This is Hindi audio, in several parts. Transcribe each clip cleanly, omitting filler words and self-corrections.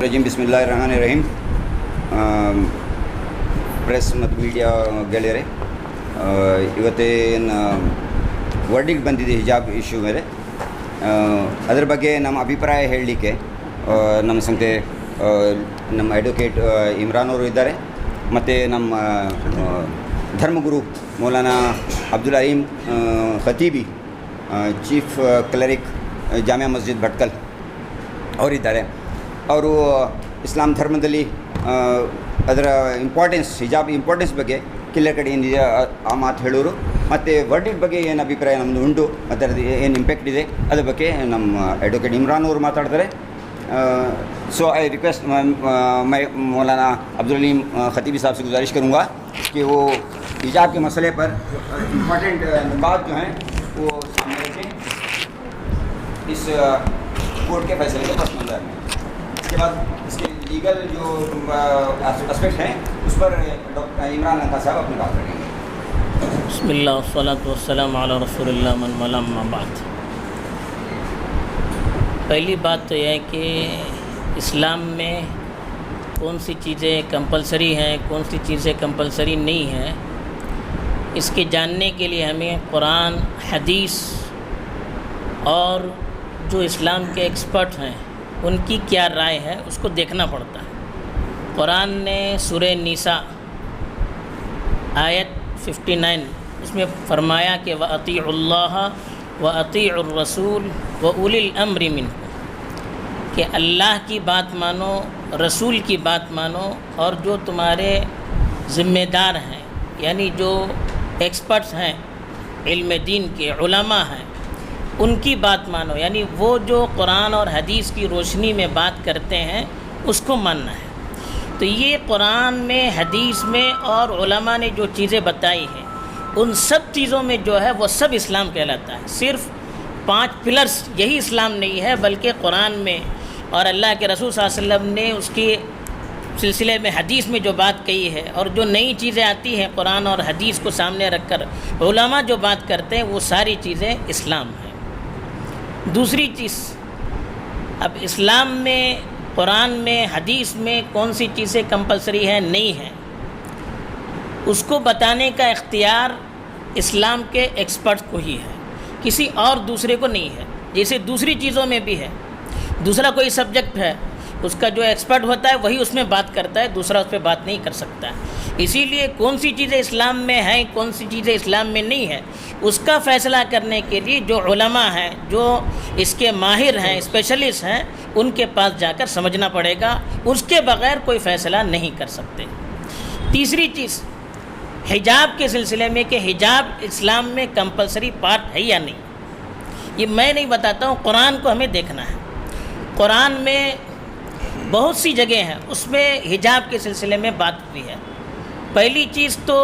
रजीम बिस्मिल्लाहिर्रहमानिर्रहीम ಪ್ರೆಸ್ ಮತ್ತು ಮೀಡಿಯಾ ಗೆಳೆಯರೆ, ಇವತ್ತೇನು ವರ್ಡಿಕ್ಟ್ ಬಂದಿದೆ ಹಿಜಾಬ್ ಇಶ್ಯೂ ಮೇಲೆ, ಅದರ ಬಗ್ಗೆ ನಮ್ಮ ಅಭಿಪ್ರಾಯ ಹೇಳಲಿಕ್ಕೆ ನಮ್ಮ ಸಂಸ್ಥೆ ನಮ್ಮ ಅಡ್ವೊಕೇಟ್ ಇಮ್ರಾನ್ ಅವರು ಇದ್ದಾರೆ, ಮತ್ತು ನಮ್ಮ ಧರ್ಮಗುರು ಮೌಲಾನಾ ಅಬ್ದುಲ್ ಅಲೀಮ್ ಖತೀಬಿ ಚೀಫ್ ಕ್ಲರಿಕ್ ಜಾಮಿಯಾ ಮಸ್ಜಿದ್ ಭಟ್ಕಲ್ ಅವರಿದ್ದಾರೆ. ಅವರು ಇಸ್ಲಾಂ ಧರ್ಮದಲ್ಲಿ ಅದರ ಇಂಪಾರ್ಟೆನ್ಸ್, ಹಿಜಾಬ್ ಇಂಪಾರ್ಟೆನ್ಸ್ ಬಗ್ಗೆ ಕಿಲ್ಲರ್ ಕಡೆ ಏನಿದೆ ಆ ಮಾತು ಹೇಳೋರು, ಮತ್ತು ವರ್ಡಿಕ್ಟ್ ಬಗ್ಗೆ ಏನು ಅಭಿಪ್ರಾಯ ನಮ್ಮದು ಉಂಟು ಮತ್ತು ಅದು ಏನು ಇಂಪ್ಯಾಕ್ಟ್ ಇದೆ ಅದ್ರ ಬಗ್ಗೆ ನಮ್ಮ ಅಡ್ವೊಕೇಟ್ ಇಮ್ರಾನ್ ಅವರು ಮಾತಾಡ್ತಾರೆ. सो आई रिक्वेस्ट मैं मौलाना अब्दुल अलीम खतीबी साहब से गुजारिश करूँगा कि वो हिजाब के मसले पर इम्पॉर्टेंट नुकात जो हैं वो सामने रखें इस कोर्ट के फैसले के पस मंज़र में. इसके बाद इसके लीगल जो एस्पेक्ट हैं उस पर डॉक्टर इमरान लंका साहब अपनी बात रखेंगे. बिस्मिल्लाह वस्सलातु वस्सलामु अला रसूलिल्लाह मन वला अम्मा बाद. पहली बात तो यह है कि इस्लाम में कौन सी चीज़ें कंपलसरी हैं, कौन सी चीज़ें कंपलसरी नहीं हैं, इसके जानने के लिए हमें कुरान, हदीस और जो इस्लाम के एक्सपर्ट हैं उनकी क्या राय है उसको देखना पड़ता है. कुरान ने सूरह निसा आयत 59 उसमें फरमाया कि व अतीउल्लाह व अतीउर रसूल व उलिल अम्रि मिनकुम, कि अल्लाह की बात मानो, रसूल की बात मानो, और जो तुम्हारे ज़िम्मेदार हैं यानी जो एक्सपर्ट्स हैं इल्म दीन के उलमा हैं उनकी बात मानो, यानी वो जो कुरान और हदीस की रोशनी में बात करते हैं उसको मानना है. तो ये कुरान में, हदीस में और उलमा ने जो चीज़ें बताई हैं उन सब चीज़ों में जो है वो सब इस्लाम कहलाता है. सिर्फ़ 5 पिलर्स यही इस्लाम नहीं है, बल्कि कुरान में और अल्लाह के रसूल सल्लल्लाहु अलैहि वसल्लम ने उसके सिलसिले में हदीस में जो बात कही है और जो नई चीज़ें आती हैं कुरान और हदीस को सामने रखकर उलमा जो बात करते हैं वो सारी चीज़ें इस्लाम हैं. दूसरी चीज़, अब इस्लाम में, कुरान में, हदीस में कौन सी चीज़ें कंपलसरी है, नहीं है, उसको बताने का इख्तियार इस्लाम के एक्सपर्ट को ही है, किसी और दूसरे को नहीं है. जैसे दूसरी चीज़ों में भी है, दूसरा कोई सब्जेक्ट है उसका जो एक्सपर्ट होता है वही उसमें बात करता है, दूसरा उस पर बात नहीं कर सकता. इसीलिए कौन सी चीज़ें इस्लाम में हैं, कौन सी चीज़ें इस्लाम में नहीं है, उसका फ़ैसला करने के लिए जो उलमा हैं, जो इसके माहिर हैं, स्पेशलिस्ट हैं, उनके पास जाकर समझना पड़ेगा. उसके बग़ैर कोई फ़ैसला नहीं कर सकते. तीसरी चीज़, हिजाब के सिलसिले में कि हिजाब इस्लाम में कंपलसरी पार्ट है या नहीं, ये मैं नहीं बताता हूँ, कुरान को हमें देखना है. कुरान में बहुत सी जगह हैं उसमें हिजाब के सिलसिले में बात हुई है. पहली चीज़ तो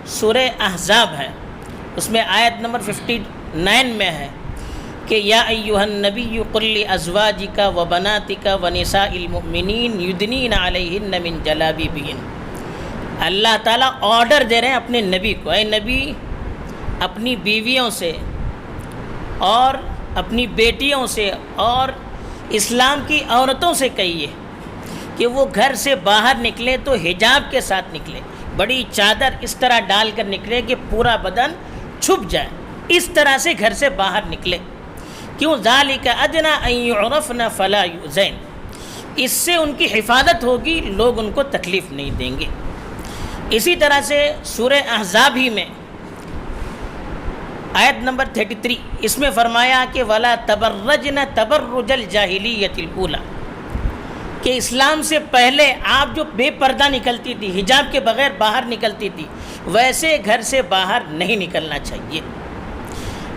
सूरह अहज़ाब है, उसमें आयत नंबर 59 में है कि या अय्युहन नबिय्यु कुल लि अज़वाजिका व बनातिका व निसाइल मुमिनीन युदनीन अलैहिन्न मिन जलाबिबिहिन. अल्लाह ताला ऑर्डर दे रहे हैं अपने नबी को, ऐ नबी अपनी बीवियों से और अपनी बेटियों से और इस्लाम की औरतों से कहिए कि वो घर से बाहर निकले तो हिजाब के साथ निकले, बड़ी चादर इस तरह डाल कर निकले कि पूरा बदन छुप जाए, इस तरह से घर से बाहर निकले. क्यों? ज़ालिका अदना अन युअरफ़ना फ़ला युज़ैन, इससे उनकी हिफाजत होगी, लोग उनको तकलीफ़ नहीं देंगे. इसी तरह से सूरह अहज़ाब ही में आयत नंबर 33 इसमें फरमाया कि वला तबर्रजना तबर्रुजल जाहिलियतिल ऊला, कि इस्लाम से पहले आप जो बेपर्दा निकलती थी, हिजाब के बग़ैर बाहर निकलती थी, वैसे घर से बाहर नहीं निकलना चाहिए.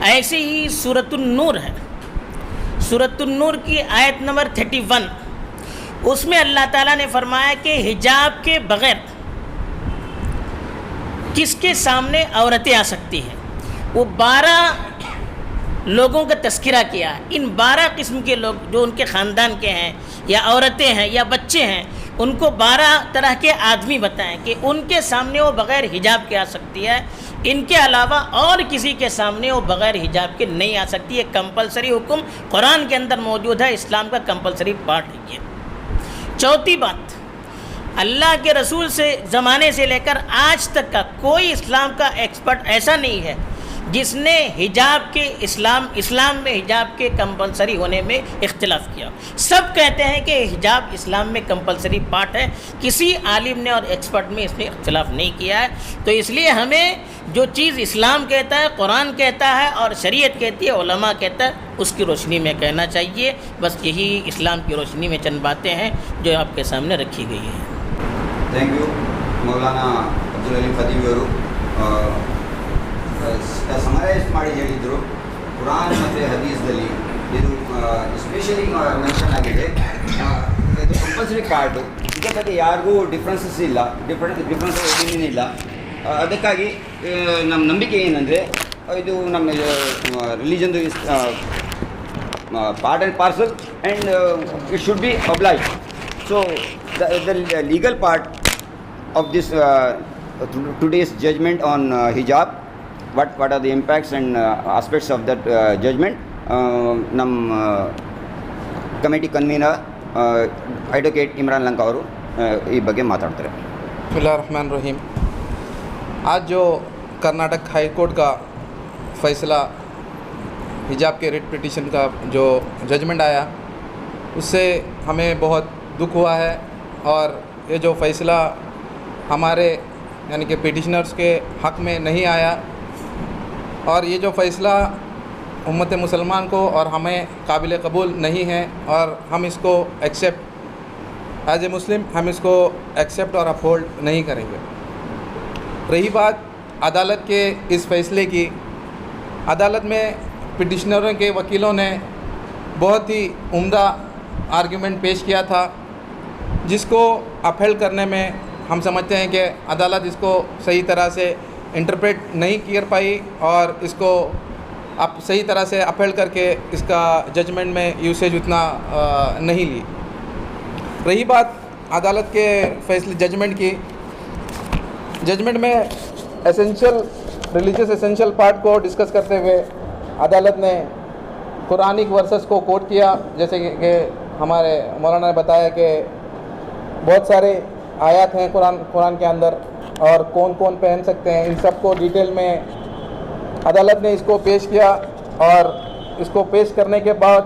ऐसे ही सूरतुन नूर है, सूरतुन नूर की आयत नंबर 31 उसमें अल्लाह ताला ने फरमाया कि हिजाब के बग़ैर किसके सामने औरतें आ सकती हैं. वो 12 लोगों का तस्करा किया. इन 12 किस्म के लोग जो उनके ख़ानदान के हैं या औरतें हैं या बच्चे हैं, उनको 12 तरह के आदमी बताएं कि उनके सामने वो बग़ैर हिजाब के आ सकती है. इनके अलावा और किसी के सामने वो बग़ैर हिजाब के नहीं आ सकती। ये कंपलसरी हुक्म कुरान के अंदर मौजूद है, इस्लाम का कंपलसरी पार्ट है ये। चौथी बात, अल्लाह के रसूल से ज़माने से लेकर आज तक का कोई इस्लाम का एक्सपर्ट ऐसा नहीं है जिसने हिजाब के इस्लाम में हिजाब के कंपलसरी होने में इख्तिलाफ किया। सब कहते हैं कि हिजाब इस्लाम में कंपलसरी पार्ट है, किसी आलिम ने और एक्सपर्ट में इसमें इख्तिलाफ नहीं किया है। तो इसलिए हमें जो चीज़ इस्लाम कहता है, कुरान कहता है और शरीयत कहती है, उलमा कहता है, उसकी रोशनी में कहना चाहिए। बस यही इस्लाम की रोशनी में चंद बातें हैं जो आपके सामने रखी गई है। ಥ್ಯಾಂಕ್ ಯು ಮೌಲಾನಾ ಅಬ್ದುಲ್ ಅಲೀಂ ಖತೀಬಿ ಅವರು ಸಮರೈಸ್ ಮಾಡಿ ಹೇಳಿದರು. ಕುರಾನ್ ಮತ್ತು ಹದೀಸ್ದಲ್ಲಿ ಇದು ಎಸ್ಪೆಷಲಿ ಮೆನ್ಷನ್ ಆಗಿದೆ, ಇದು ಕಂಪಲ್ಸರಿ ಪಾರ್ಟು. ಇದರ ಬಗ್ಗೆ ಯಾರಿಗೂ ಡಿಫ್ರೆನ್ಸಸ್ ಇಲ್ಲ, ಡಿಫ್ರೆನ್ಸ್ ಒಪಿನಿಯನ್ ಇಲ್ಲ. ಅದಕ್ಕಾಗಿ ನಮ್ಮ ನಂಬಿಕೆ ಏನಂದರೆ ಇದು ನಮ್ಮ ರಿಲಿಜನ್ದು part and parcel and it should be obliged. So the legal part of this today's judgment on hijab, what are the impacts and aspects of that judgment, ನಮ್ಮ committee convener advocate Imran Lanka ಅವರು ಈ ಬಗ್ಗೆ ಮಾತಾಡ್ತಾರೆ. बिस्मिल्लाहिर्रहमानिर्रहीम। आज जो कर्नाटक हाई कोर्ट का फ़ैसला हिजाब के रिट पिटीशन का जो जजमेंट आया, उससे हमें बहुत दुख हुआ है। और ये जो फ़ैसला हमारे यानी कि पिटिशनर्स के हक़ में नहीं आया, और ये जो फ़ैसला उम्मत मुसलमान को और हमें काबिल कबूल नहीं है, और हम इसको एक्सेप्ट एज ए मुस्लिम हम इसको एक्सेप्ट और अपहोल्ड नहीं करेंगे। रही बात अदालत के इस फ़ैसले की, अदालत में पिटिशनरों के वकीलों ने बहुत ही उम्दा आर्गुमेंट पेश किया था, जिसको अपहेल्ड करने में हम समझते हैं कि अदालत इसको सही तरह से इंटरप्रेट नहीं कर पाई और इसको अब सही तरह से अपहेल्ड करके इसका जजमेंट में यूसेज उतना नहीं ली। रही बात अदालत के फैसले जजमेंट की, जजमेंट में एसेंशियल रिलीजियस एसेंशियल पार्ट को डिस्कस करते हुए अदालत ने कुरानिक वर्सेस को कोट किया। जैसे कि हमारे मौलाना ने बताया कि बहुत सारे आयत हैं कुरान के अंदर, और कौन कौन पहन सकते हैं, इन सब को डिटेल में अदालत ने इसको पेश किया। और इसको पेश करने के बाद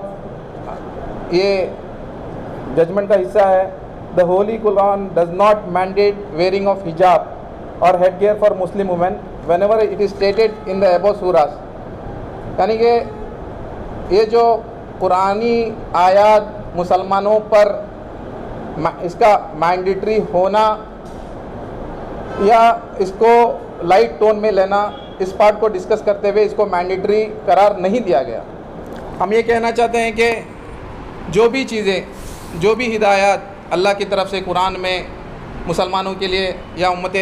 ये जजमेंट का हिस्सा है, the holy Quran does not mandate wearing of hijab और headgear for Muslim women whenever it is stated in the above suras. यानी कि ये जो कुरानी आयत मुसलमानों पर इसका मैंडेटरी होना या इसको लाइट टोन में लेना, इस पार्ट को डिस्कस करते हुए इसको मैंडेटरी करार नहीं दिया गया। हम ये कहना चाहते हैं कि जो भी चीज़ें, जो भी हिदायत अल्लाह की तरफ से कुरान में मुसलमानों के लिए या उम्मत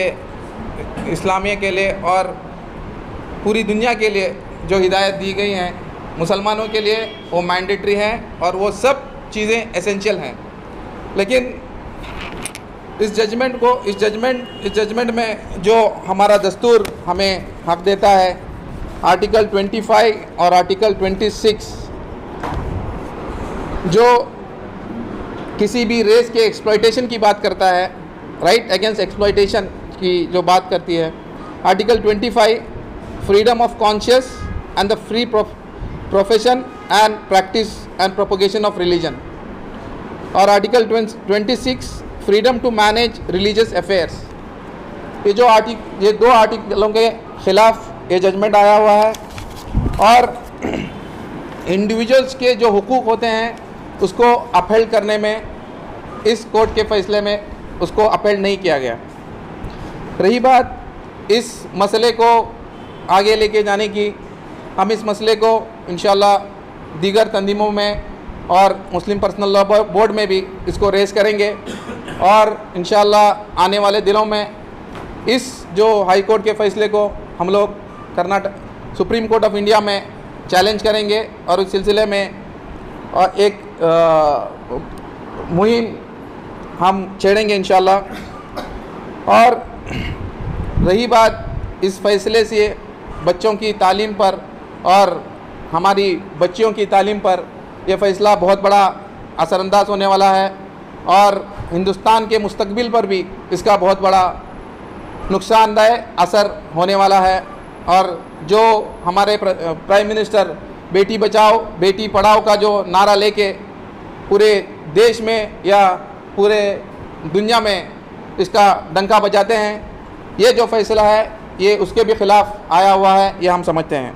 इस्लामिया के लिए और पूरी दुनिया के लिए जो हिदायत दी गई हैं मुसलमानों के लिए, वो मैंडेटरी हैं और वो सब चीज़ें एसेंशियल हैं। लेकिन इस जजमेंट में जो हमारा दस्तूर हमें हक़ देता है, आर्टिकल 25 और आर्टिकल 26, जो किसी भी रेस के एक्सप्लॉयटेशन की बात करता है, राइट अगेंस्ट एक्सप्लॉयटेशन की जो बात करती है। Article 25 freedom of conscience and the free profession and practice and propagation of religion, और article 26 freedom to manage religious affairs. ये दो आर्टिकलों के ख़िलाफ़ ये जजमेंट आया हुआ है, और इंडिविजुअल्स के जो हुकूक़ होते हैं उसको अपहेल्ड करने में इस कोर्ट के फ़ैसले में उसको अपहेल्ड नहीं किया गया। रही बात इस मसले को आगे लेके जाने की, हम इस मसले को इंशाल्लाह दीगर तंजीमों में और मुस्लिम पर्सनल लॉ बोर्ड में भी इसको रेस करेंगे, और इंशाल्लाह आने वाले दिनों में इस जो हाई कोर्ट के फ़ैसले को हम लोग Karnataka supreme court of India में चैलेंज करेंगे, और उस सिलसिले में और एक मुहिम हम छेड़ेंगे इंशाल्लाह। और रही बात इस फैसले से बच्चों की तालीम पर और हमारी बच्चियों की तालीम पर यह फ़ैसला बहुत बड़ा असरअंदाज होने वाला है और हिंदुस्तान के मुस्तकबिल पर भी इसका बहुत बड़ा नुकसानदेह असर होने वाला है। और जो हमारे प्राइम मिनिस्टर बेटी बचाओ बेटी पढ़ाओ का जो नारा लेके पूरे देश में या पूरे दुनिया में इसका डंका बजाते हैं, ये जो फ़ैसला है ये उसके भी ख़िलाफ़ आया हुआ है, ये हम समझते हैं।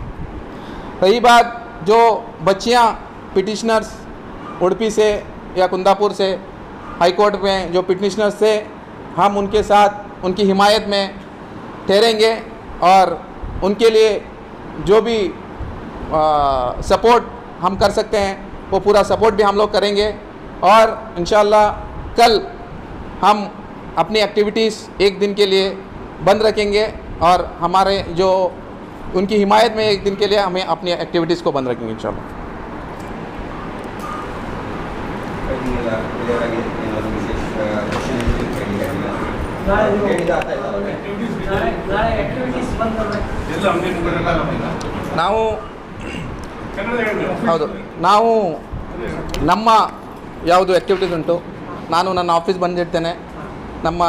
रही बात जो बच्चियां पिटिशनर्स उड़पी से या कुंदापुर से हाई कोर्ट में जो पिटिशनर्स थे, हम उनके साथ उनकी हिमायत में ठहरेंगे और उनके लिए जो भी सपोर्ट हम कर सकते हैं वो पूरा सपोर्ट भी हम लोग करेंगे। और इंशाअल्लाह कल हम अपनी एक्टिविटीज़ एक दिन के लिए बंद रखेंगे और हमारे जो उनकी हिमायत में एक दिन के लिए हमें अपनी एक्टिविटीज़ को बंद रखेंगे इंशाअल्लाह। ನಾವು ನಮ್ಮ ಯಾವುದು ಆ್ಯಕ್ಟಿವಿಟೀಸ್ ಉಂಟು, ನಾನು ನನ್ನ ಆಫೀಸ್ ಬಂದಿರ್ತೇನೆ, ನಮ್ಮ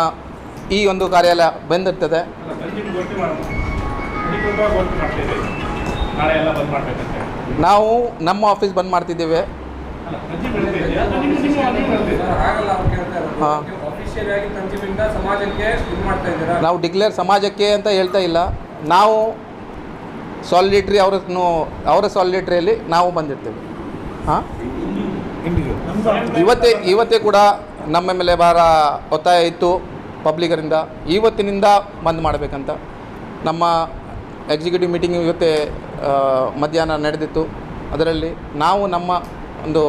ಈ ಒಂದು ಕಾರ್ಯಾಲಯ ಬಂದಿರ್ತದೆ. ನಾವು ನಮ್ಮ ಆಫೀಸ್ ಬಂದ್ ಮಾಡ್ತಿದ್ದೇವೆ. ನಾವು ಡಿಕ್ಲೇರ್ ಸಮಾಜಕ್ಕೆ ಅಂತ ಹೇಳ್ತಾ ಇಲ್ಲ, ನಾವು ಸಾಲಿಡೇಟ್ರಿ ಅವರ ಸಾಲಿಡೇಟ್ರಿಯಲ್ಲಿ ನಾವು ಬಂದಿರ್ತೇವೆ. ಹಾಂ, ಇವತ್ತೇ ಕೂಡ ನಮ್ಮ ಮೇಲೆ ಭಾಳ ಒತ್ತಾಯ ಇತ್ತು ಪಬ್ಲಿಕರಿಂದ, ಇವತ್ತಿನಿಂದ ಬಂದ್ ಮಾಡಬೇಕಂತ. ನಮ್ಮ ಎಕ್ಸಿಕ್ಯೂಟಿವ್ ಮೀಟಿಂಗ್ ಇವತ್ತೇ ಮಧ್ಯಾಹ್ನ ನಡೆದಿತ್ತು. ಅದರಲ್ಲಿ ನಾವು ನಮ್ಮ ಒಂದು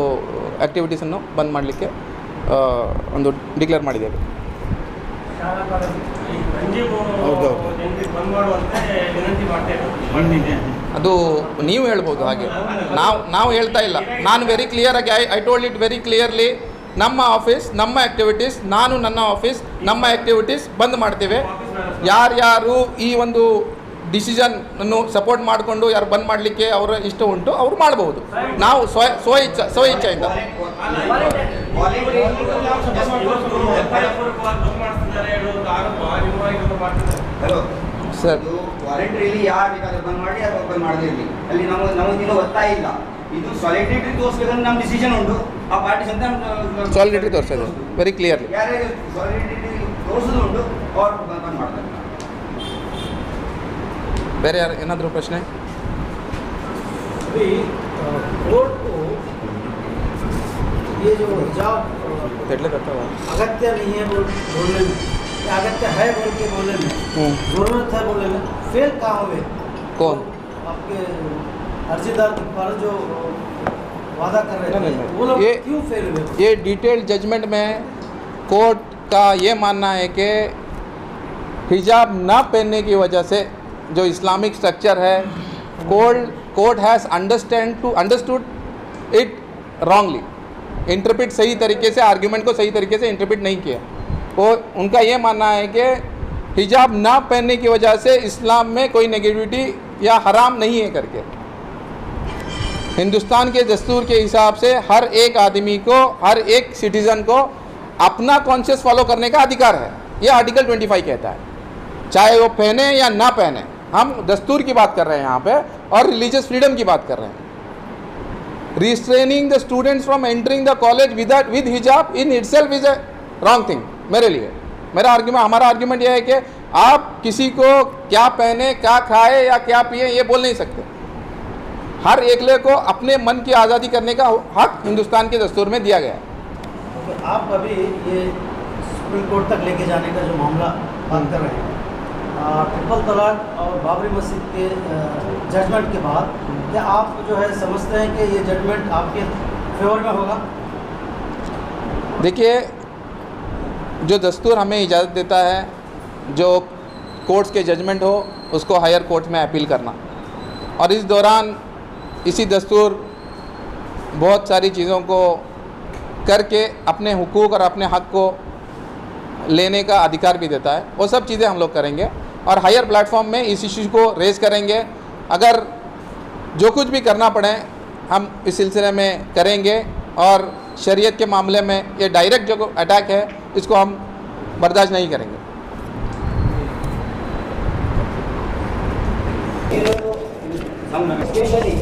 ಆ್ಯಕ್ಟಿವಿಟೀಸನ್ನು ಬಂದ್ ಮಾಡಲಿಕ್ಕೆ ಒಂದು ಡಿಕ್ಲೇರ್ ಮಾಡಿದ್ದೇವೆ. ಅದು ನೀವು ಹೇಳ್ಬೋದು, ಹಾಗೆ ನಾವು ಹೇಳ್ತಾ ಇಲ್ಲ. ನಾನು ವೆರಿ ಕ್ಲಿಯರಾಗಿ I told it very clearly, ನಮ್ಮ ಆಫೀಸ್ ನಮ್ಮ ಆ್ಯಕ್ಟಿವಿಟೀಸ್, ನಾನು ನನ್ನ ಆಫೀಸ್ ನಮ್ಮ ಆ್ಯಕ್ಟಿವಿಟೀಸ್ ಬಂದ್ ಮಾಡ್ತೇವೆ. ಯಾರ್ಯಾರು ಈ ಒಂದು ಡಿಸಿಷನ್ ಅನ್ನು ಸಪೋರ್ಟ್ ಮಾಡಿಕೊಂಡು ಯಾರು ಬಂದ್ ಮಾಡಲಿಕ್ಕೆ ಅವರ ಇಷ್ಟ ಉಂಟು ಅವರು ಮಾಡಬಹುದು. ನಾವು ಸ್ವ ಇಚ್ಛೆಯಿಂದ ಸರ್ ವಾಲಂಟರಿಲಿ ಯಾರು ಬೇಕಾದ್ರೆ ಬಂದ್ ಮಾಡಿ ಅಥವಾ ಬಂದ್ ಮಾಡದೇ ಇರಲಿ, ಅಲ್ಲಿ ನಮಗಿನ್ನೂ ಒತ್ತಾಯ ಇಲ್ಲ. ಇದು ಸಾಲಿಡೇಟರಿ ತೋರಿಸ್ಬೇಕಂದ್ರೆ ನಮ್ಮ ಡಿಸಿಷನ್ ಉಂಟು. ಆ ಪಾರ್ಟೀಸ್ ಅಂತ ಸಾಲಿಡೇಟರಿ ತೋರಿಸೋದು ವೆರಿ ಕ್ಲಿಯರ್ಲಿ, ಯಾರ್ಯಾರು ಸಾಲಿಡೇಟರಿ ತೋರಿಸೋದು ಉಂಟು ಅವ್ರು ಬಂದ್ ಮಾಡ್ತಾರೆ. ಬೇರೆ ಯಾರು ಏನಾದರೂ ಪ್ರಶ್ನೆ? कोर्ट को ये जो हिजाब अगत्य नहीं है बोलने में, अगत्य है बोल के बोलने में, जरूरत है बोलने में, फेल कहाँ हुए? कौन? आपके अर्जीदार पर जो वादा कर रहे थे वो लोग क्यों फेल हुए? ये डिटेल्ड जजमेंट में कोर्ट का ये मानना है कि हिजाब ना पहनने की वजह से जो इस्लामिक स्ट्रक्चर है, court has understood it wrongly, interpret सही तरीके से आर्ग्यूमेंट को सही तरीके से इंटरप्रेट नहीं किया। वो उनका ये मानना है कि हिजाब ना पहनने की वजह से इस्लाम में कोई नेगेटिविटी या हराम नहीं है करके। हिंदुस्तान के दस्तूर के हिसाब से हर एक आदमी को, हर एक सिटीज़न को अपना कॉन्शियस फॉलो करने का अधिकार है, ये आर्टिकल 25 कहता है। चाहे वो पहने या ना पहने, हम दस्तूर की बात कर रहे हैं यहाँ पे और रिलीजियस फ्रीडम की बात कर रहे हैं। Restraining the students from entering the college with hijab in itself is a wrong thing मेरे लिए। हमारा आर्ग्यूमेंट यह है कि आप किसी को क्या पहने, क्या खाए या क्या पिए ये बोल नहीं सकते। हर एकले को अपने मन की आज़ादी करने का हक हिंदुस्तान के दस्तूर में दिया गया है। आप अभी ये सुप्रीम कोर्ट तक लेके जाने का जो मामला बात कर रहे हैं, ट्रिपल तलाक और बाबरी मस्जिद के जजमेंट के बाद क्या आप जो है समझते हैं कि ये जजमेंट आपके फेवर में होगा? देखिए, जो दस्तूर हमें इजाज़त देता है जो कोर्ट्स के जजमेंट हो उसको हायर कोर्ट में अपील करना, और इस दौरान इसी दस्तूर बहुत सारी चीज़ों को करके अपने हुकूक और अपने हक़ को लेने का अधिकार भी देता है। वो सब चीज़ें हम लोग करेंगे। और हायर प्लेटफॉर्म में इस इशू को रेज करेंगे। अगर जो कुछ भी करना पड़े हम इस सिलसिले में करेंगे और शरीयत के मामले में ये डायरेक्ट जो अटैक है इसको हम बर्दाश्त नहीं करेंगे। Specially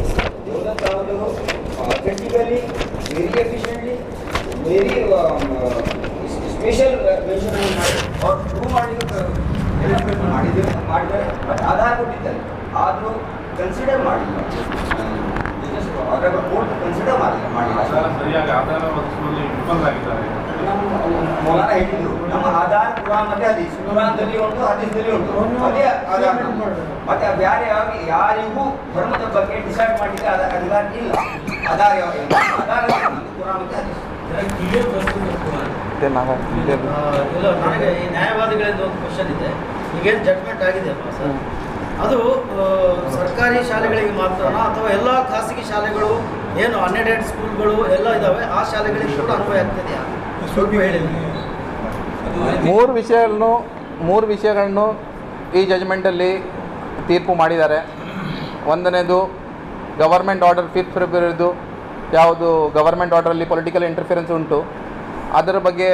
technically very efficiently very special measurement और prove ಮಾಡಿದ್ದಾರೆ ಬಟ್ ಆಧಾರ ಕೊಟ್ಟಿದ್ದಾರೆ ಆದರೂ ಕನ್ಸಿಡರ್ ಮಾಡಿಲ್ಲ ಅದರ ಕೋರ್ಟ್ ಕನ್ಸಿಡರ್ ಮಾಡಿಲ್ಲ ಸರಿಯಾಗಿ ಆಧಾರ ಒದಗಿಸುವಲ್ಲಿ ವಿಫಲರಾಗಿದ್ದಾರೆ. ಮೌಲಾನ ಹೇಳಿದ್ರು ನಮ್ಮ ಆಧಾರ ಕುರಾನ್ ಮತ್ತೆ ಹದೀಸ್, ಕುರಾನ್ದಲ್ಲಿ ಉಂಟು ಹದೀಸ್ದಲ್ಲಿ ಉಂಟು, ಅದೇ ಆಧಾರ. ಮತ್ತೆ ಬೇರೆ ಯಾರಿಗೂ ಧರ್ಮದ ಬಗ್ಗೆ ಡಿಸೈಡ್ ಮಾಡಲಿಕ್ಕೆ ಅಧಿಕಾರ ಇಲ್ಲ. ಆಧಾರ ಕುರಾನ್ ಮತ್ತೆ ಹದೀಸ್. ಇಲ್ಲ, ನನಗೆ ಈ ನ್ಯಾಯವಾದಿಗಳಿಂದ ಒಂದು ಕ್ವಶನ್ ಇದೆ. ಈಗೇನು ಜಡ್ಜ್ಮೆಂಟ್ ಆಗಿದೆ ಅಲ್ವಾ ಸರ್, ಅದು ಸರ್ಕಾರಿ ಶಾಲೆಗಳಿಗೆ ಮಾತ್ರನಾ ಅಥವಾ ಎಲ್ಲ ಖಾಸಗಿ ಶಾಲೆಗಳು ಏನು ಅನ್ಎಡೆಡ್ ಸ್ಕೂಲ್ಗಳು ಎಲ್ಲ ಇದ್ದಾವೆ ಆ ಶಾಲೆಗಳಿಗೆ ಕೂಡ ಅನ್ವಯ ಆಗ್ತದೆಯಾ? ಸ್ವಲ್ಪ ಹೇಳಿ. ಮೂರು ವಿಷಯಗಳನ್ನು ಈ ಜಜ್ಮೆಂಟಲ್ಲಿ ತೀರ್ಪು ಮಾಡಿದ್ದಾರೆ. ಒಂದನೇದು ಗವರ್ಮೆಂಟ್ ಆರ್ಡರ್ 5th ಫೆಬ್ರವರಿದು ಯಾವುದು ಗವರ್ಮೆಂಟ್ ಆರ್ಡರಲ್ಲಿ ಪೊಲಿಟಿಕಲ್ ಇಂಟರ್ಫಿರೆನ್ಸ್ ಉಂಟು ಅದರ ಬಗ್ಗೆ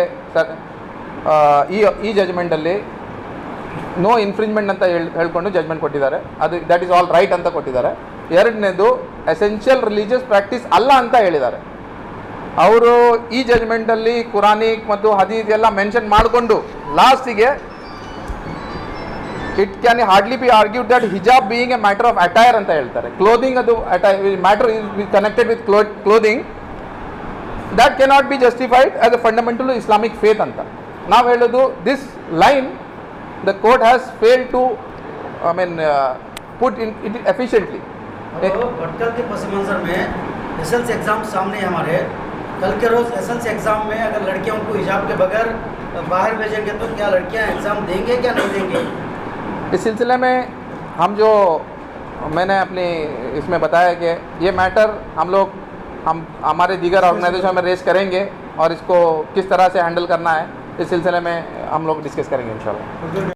ಈ ಜಜ್ಮೆಂಟಲ್ಲಿ ನೋ ಇನ್ಫ್ರಿಂಜ್ಮೆಂಟ್ ಅಂತ ಹೇಳ್ಕೊಂಡು ಜಜ್ಮೆಂಟ್ ಕೊಟ್ಟಿದ್ದಾರೆ. ಅದು ದಟ್ ಈಸ್ ಆಲ್ ರೈಟ್ ಅಂತ ಕೊಟ್ಟಿದ್ದಾರೆ. ಎರಡನೇದು ಎಸೆನ್ಷಿಯಲ್ ರಿಲಿಜಿಯಸ್ ಪ್ರಾಕ್ಟೀಸ್ ಅಲ್ಲ ಅಂತ ಹೇಳಿದ್ದಾರೆ. ಅವರು ಈ ಜಜ್ಮೆಂಟಲ್ಲಿ ಕುರಾನಿಕ್ ಮತ್ತು ಹದೀಸ್ ಎಲ್ಲ ಮೆನ್ಷನ್ ಮಾಡಿಕೊಂಡು ಲಾಸ್ಟಿಗೆ it can hardly be argued that hijab being a matter of attire ಅಂತ ಹೇಳ್ತಾರೆ. ಕ್ಲೋದಿಂಗ್ ಅದು matter is connected with clothing that cannot be justified as a fundamental Islamic faith ಅಂತ ನಾವು ಹೇಳೋದು. This line the court has failed to put in it efficiently. Bhatkal के पस मंजर में एसएलसी एग्ज़ाम सामने हमारे, कल के रोज़ एसएलसी एग्ज़ाम में अगर लड़कियों को हिजाब के बगैर बाहर भेजेंगे तो क्या लड़कियां एग्ज़ाम देंगे क्या नहीं देंगे? इस सिलसिले में हम जो मैंने अपनी इसमें बताया कि ये मैटर हम हमारे दीगर ऑर्गेनाइजेशन में रेस करेंगे और इसको किस तरह से हैंडल करना है इस सिलसिले में हम लोग डिस्कस करेंगे इंशाल्लाह।